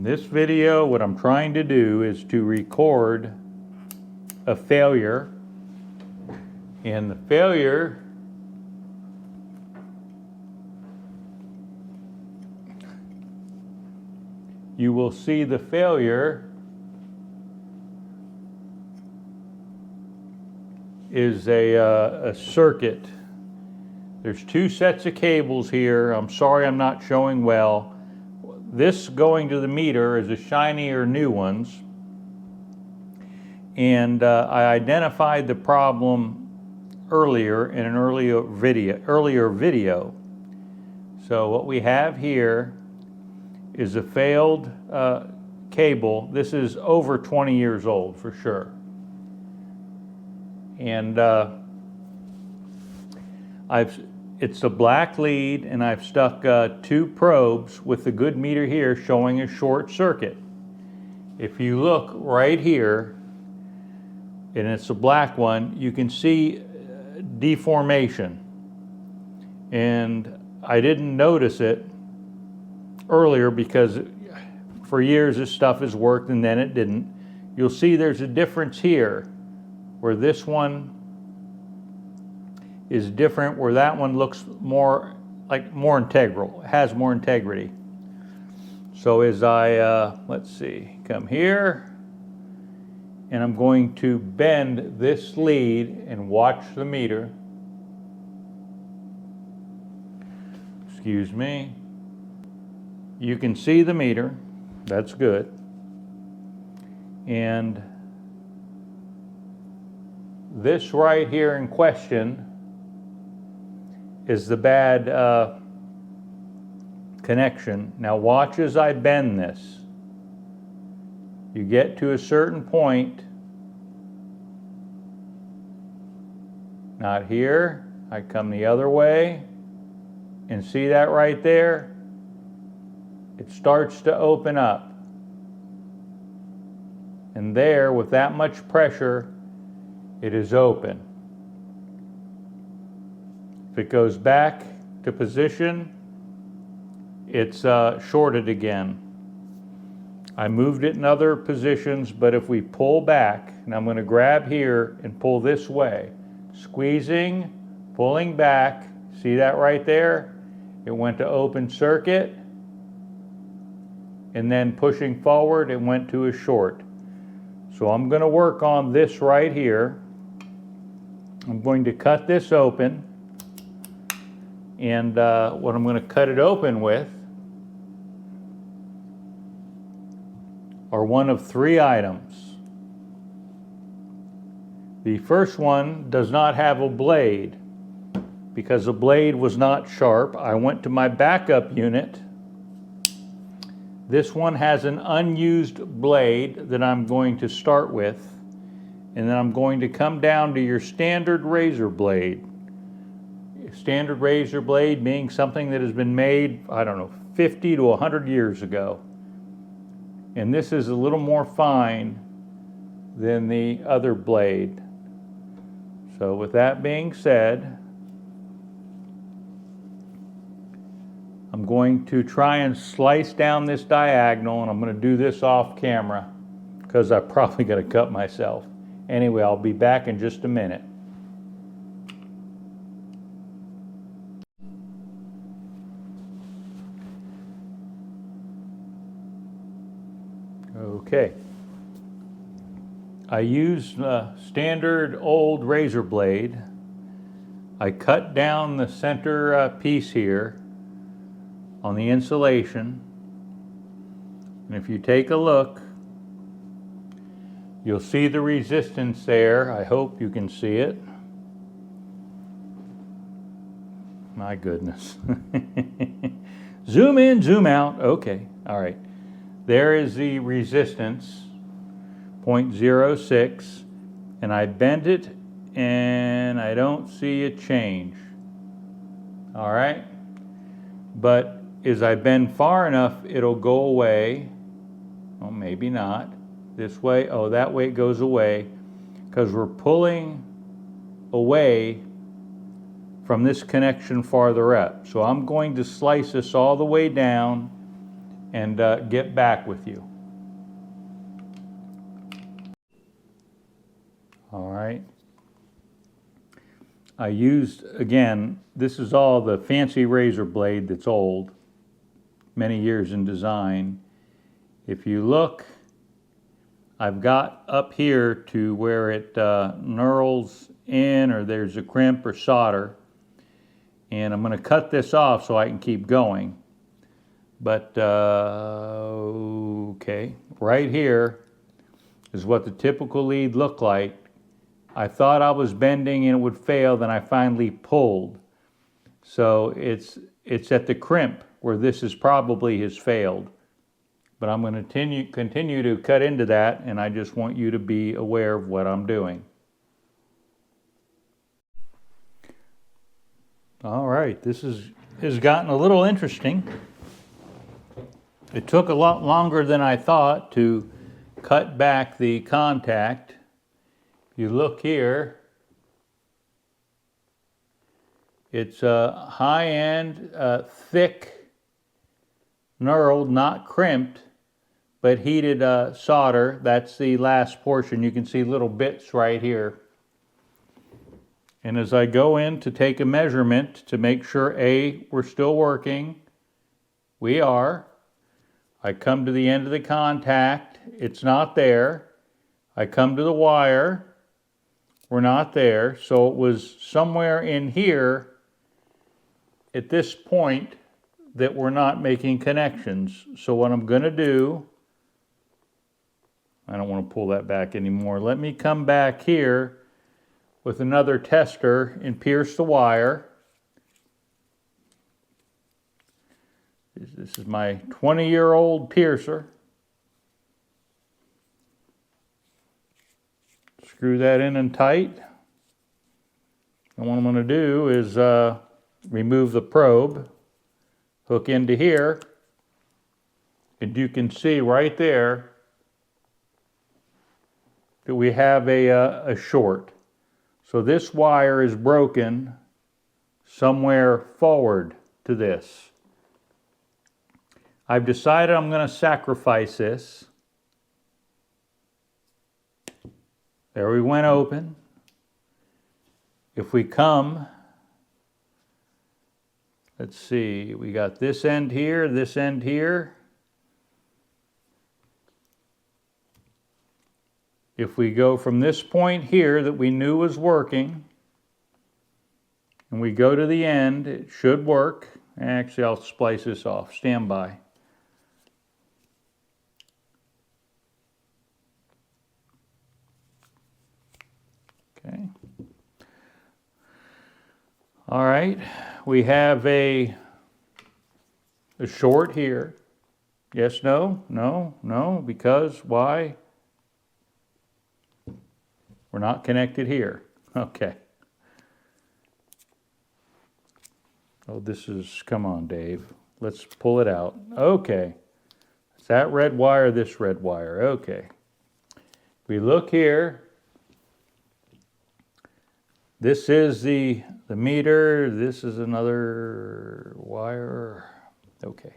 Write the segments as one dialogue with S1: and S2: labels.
S1: this video, what I'm trying to do is to record a failure, and the failure you will see the failure is a circuit. There's two sets of cables here. I'm sorry I'm not showing well. This going to the meter is a shinier new ones, and I identified the problem earlier in an earlier video. So what we have here is a failed cable. This is over 20 years old for sure, and it's a black lead, and I've stuck two probes with the good meter here showing a short circuit. If you look right here, and it's a black one, you can see deformation. And I didn't notice it earlier because for years this stuff has worked and then it didn't. You'll see there's a difference here where this one is different, where that one looks more integral, has more integrity. So as I, let's see, come here, and I'm going to bend this lead and watch the meter. Excuse me. You can see the meter, that's good. And this right here in question is the bad connection. Now watch as I bend this. You get to a certain point, not here, I come the other way, and see that right there? It starts to open up. And there, with that much pressure, it is open. If it goes back to position, it's shorted again. I moved it in other positions, but if we pull back, and I'm going to grab here and pull this way, squeezing, pulling back, see that right there? It went to open circuit, and then pushing forward, it went to a short. So I'm going to work on this right here. I'm going to cut this open. And what I'm going to cut it open with are one of three items. The first one does not have a blade because the blade was not sharp. I went to my backup unit. This one has an unused blade that I'm going to start with, and then I'm going to come down to your standard razor blade. Standard razor blade being something that has been made, I don't know, 50 to 100 years ago. And this is a little more fine than the other blade. So with that being said, I'm going to try and slice down this diagonal, and I'm going to do this off camera because I'm probably going to cut myself. Anyway, I'll be back in just a minute. Okay. I used a standard old razor blade. I cut down the center piece here on the insulation, and if you take a look, you'll see the resistance there. I hope you can see it. My goodness. Zoom in, zoom out. Okay, all right. There is the resistance, 0.06, and I bent it and I don't see a change. All right, but as I bend far enough, it'll go away. Oh, maybe not. This way, oh, that way it goes away, because we're pulling away from this connection farther up. So I'm going to slice this all the way down and get back with you. All right. I used, again, this is all the fancy razor blade that's old, many years in design. If you look, I've got up here to where it knurls in, or there's a crimp or solder, and I'm going to cut this off so I can keep going. But okay, right here is what the typical lead looked like. I thought I was bending and it would fail, then I finally pulled. So it's at the crimp where this is probably has failed. But I'm going to continue to cut into that, and I just want you to be aware of what I'm doing. All right, this has gotten a little interesting. It took a lot longer than I thought to cut back the contact. You look here, it's a high-end, thick, knurled, not crimped, but heated solder. That's the last portion. You can see little bits right here. And as I go in to take a measurement to make sure we're still working, we are. I come to the end of the contact, it's not there. I come to the wire, we're not there. So it was somewhere in here at this point that we're not making connections. So what I'm going to do, I don't want to pull that back anymore. Let me come back here with another tester and pierce the wire. This is my 20-year-old piercer. Screw that in and tight. And what I'm going to do is remove the probe, hook into here, and you can see right there that we have a short. So this wire is broken somewhere forward to this. I've decided I'm going to sacrifice this. There we went open. If we come, let's see, we got this end here, this end here. If we go from this point here that we knew was working, and we go to the end, it should work. Actually, I'll splice this off. Stand by. Okay. All right, we have a short here. Yes, no, no, no, because why? We're not connected here. Okay. Oh, this is, come on, Dave. Let's pull it out. Okay. It's that red wire, this red wire. Okay. We look here. This is the meter. This is another wire. Okay.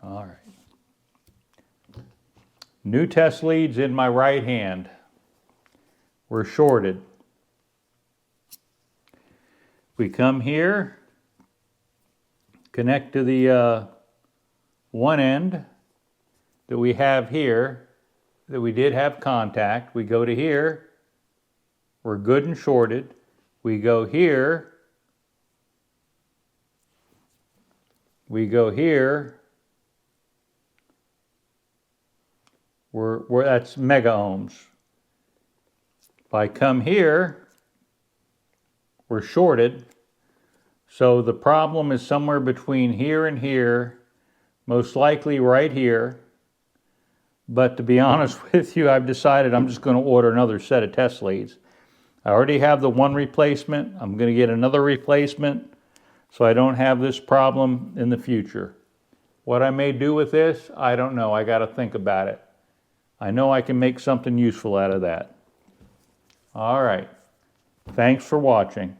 S1: All right. New test leads in my right hand. We're shorted. We come here, connect to the one end that we have here, that we did have contact. We go to here, we're good and shorted. We go here, we go here, that's mega ohms. If I come here, we're shorted. So the problem is somewhere between here and here, most likely right here. But to be honest with you, I've decided I'm just going to order another set of test leads. I already have the one replacement. I'm going to get another replacement so I don't have this problem in the future. What I may do with this, I don't know. I got to think about it. I know I can make something useful out of that. All right. Thanks for watching.